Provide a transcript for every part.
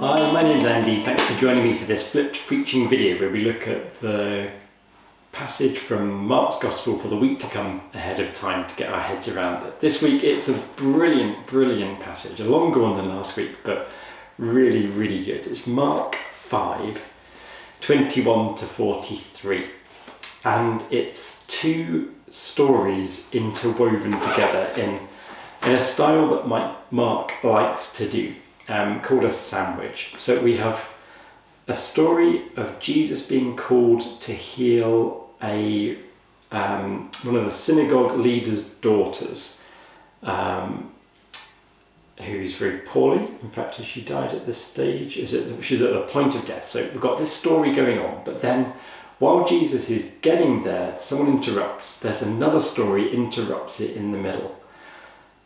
Hi, my name's Andy. Thanks for joining me for this flipped preaching video where we look at the passage from Mark's Gospel for the week to come ahead of time to get our heads around it. This week it's a brilliant passage, a longer one than last week, but really good. It's Mark 5, 21 to 43, and it's two stories interwoven together in a style that Mark likes to do. Called a sandwich. So we have a story of Jesus being called to heal one of the synagogue leader's daughters, who's very poorly. In fact, she died at this stage. She's at the point of death. So we've got this story going on, but then while Jesus is getting there, someone interrupts. There's another story interrupts it in the middle,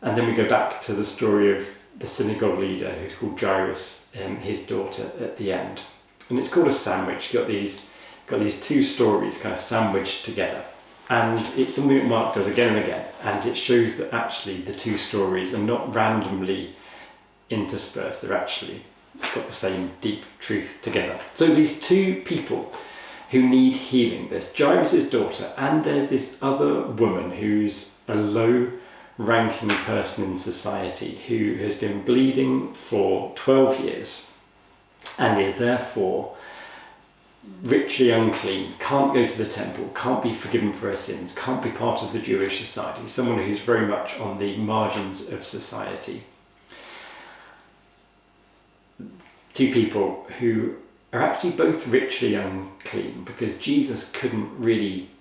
and then we go back to the story of the synagogue leader who's called Jairus and his daughter at the end. And it's called a sandwich. You've got these two stories kind of sandwiched together. And it's something that Mark does again and again. And it shows that actually the two stories are not randomly interspersed. They're actually got the same deep truth together. So these two people who need healing. There's Jairus' daughter, and there's this other woman who's a low-ranking person in society who has been bleeding for 12 years and is therefore ritually unclean, can't go to the temple, can't be forgiven for her sins, can't be part of the Jewish society, someone who's very much on the margins of society. Two people who are actually both ritually unclean because Jesus couldn't really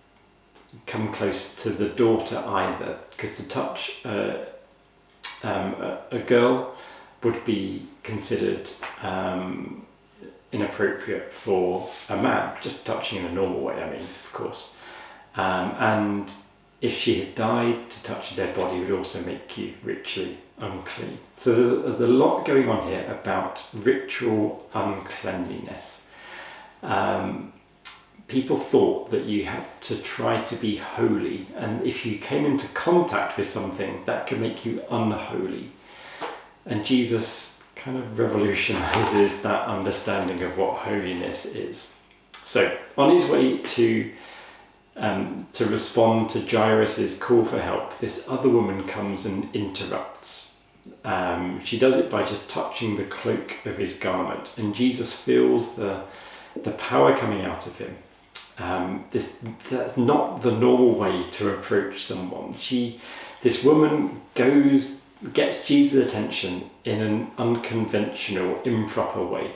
come close to the daughter either, because to touch a girl would be considered inappropriate for a man, just touching in a normal way, I mean, of course. And if she had died, to touch a dead body would also make you ritually unclean. So there's a lot going on here about ritual uncleanliness. People thought that you had to try to be holy, and if you came into contact with something, that could make you unholy. And Jesus kind of revolutionizes that understanding of what holiness is. So on his way to respond to Jairus' call for help, this other woman comes and interrupts. She does it by just touching the cloak of his garment, and Jesus feels the power coming out of him. That's not the normal way to approach someone. This woman gets Jesus' attention in an unconventional, improper way.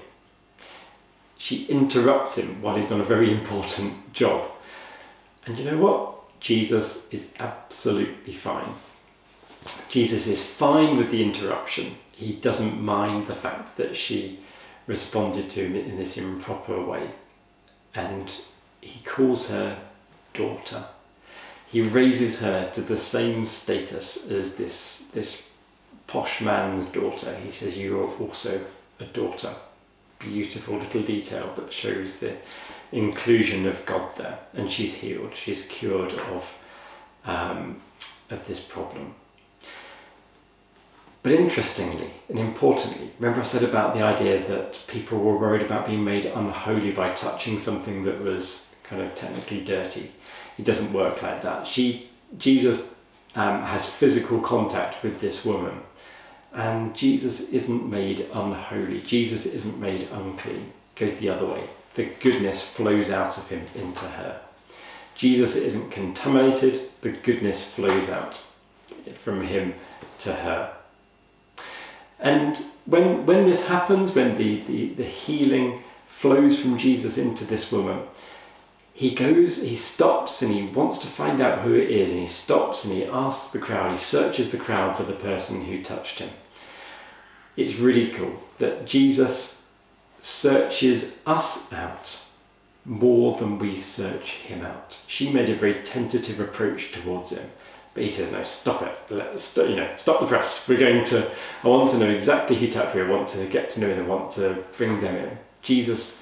She interrupts him while he's on a very important job. And you know what? Jesus is absolutely fine. Jesus is fine with the interruption. He doesn't mind the fact that she responded to him in this improper way. And he calls her daughter. He raises her to the same status as this posh man's daughter. He says, "You are also a daughter." Beautiful little detail that shows the inclusion of God there. And she's healed. She's cured of this problem. But interestingly and importantly, remember I said about the idea that people were worried about being made unholy by touching something that was kind of technically dirty. It doesn't work like that. Jesus has physical contact with this woman, and Jesus isn't made unholy. Jesus isn't made unclean. It goes the other way. The goodness flows out of him into her. Jesus isn't contaminated. The goodness flows out from him to her. And when this happens, when the healing flows from Jesus into this woman, he stops and he wants to find out who it is, and he stops and he asks the crowd, he searches the crowd for the person who touched him. It's really cool that Jesus searches us out more than we search him out. She made a very tentative approach towards him, but he says, "No, stop it. Stop the press. I want to know exactly who touched me. I want to get to know them. I want to bring them in." Jesus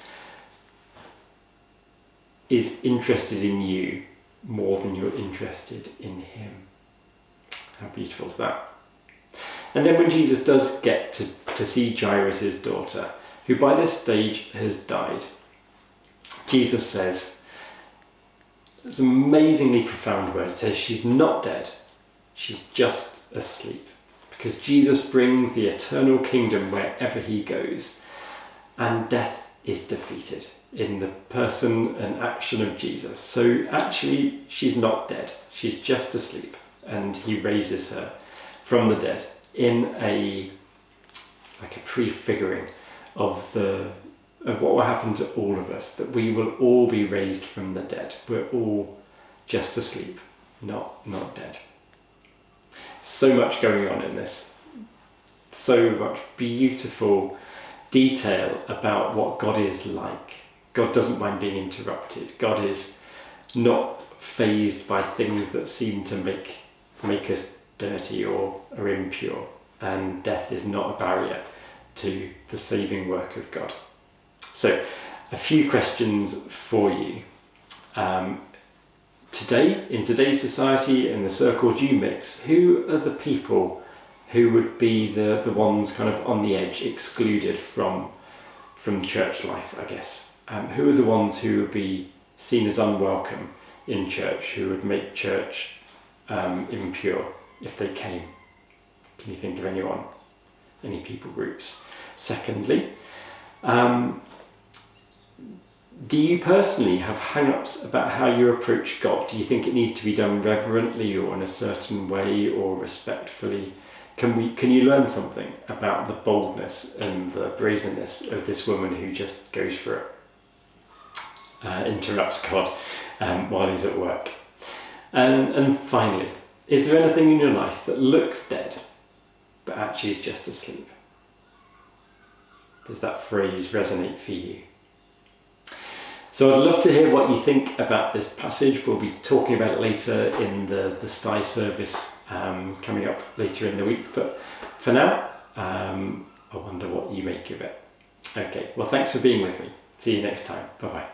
is interested in you more than you're interested in him. How beautiful is that? And then when Jesus does get to see Jairus' daughter, who by this stage has died. Jesus says, it's an amazingly profound word. It says she's not dead, she's just asleep. Because Jesus brings the eternal kingdom wherever he goes, and death is defeated in the person and action of Jesus. So actually, she's not dead, she's just asleep, and he raises her from the dead in a prefiguring of what will happen to all of us, that we will all be raised from the dead. We're all just asleep, not dead. So much going on in this. So much beautiful detail about what God is like. God doesn't mind being interrupted. God is not fazed by things that seem to make us dirty or impure. And death is not a barrier to the saving work of God. So, a few questions for you. Today, in today's society, in the circles you mix, who are the people who would be the ones kind of on the edge, excluded from church life, I guess? Who are the ones who would be seen as unwelcome in church, who would make church impure if they came? Can you think of anyone? Any people groups? Secondly, do you personally have hang-ups about how you approach God? Do you think it needs to be done reverently or in a certain way or respectfully? Can you learn something about the boldness and the brazenness of this woman who just goes for it, interrupts God while he's at work? And finally, is there anything in your life that looks dead but actually is just asleep? Does that phrase resonate for you? So I'd love to hear what you think about this passage. We'll be talking about it later in the Stye service coming up later in the week. But for now, I wonder what you make of it. Okay, well, thanks for being with me. See you next time. Bye-bye.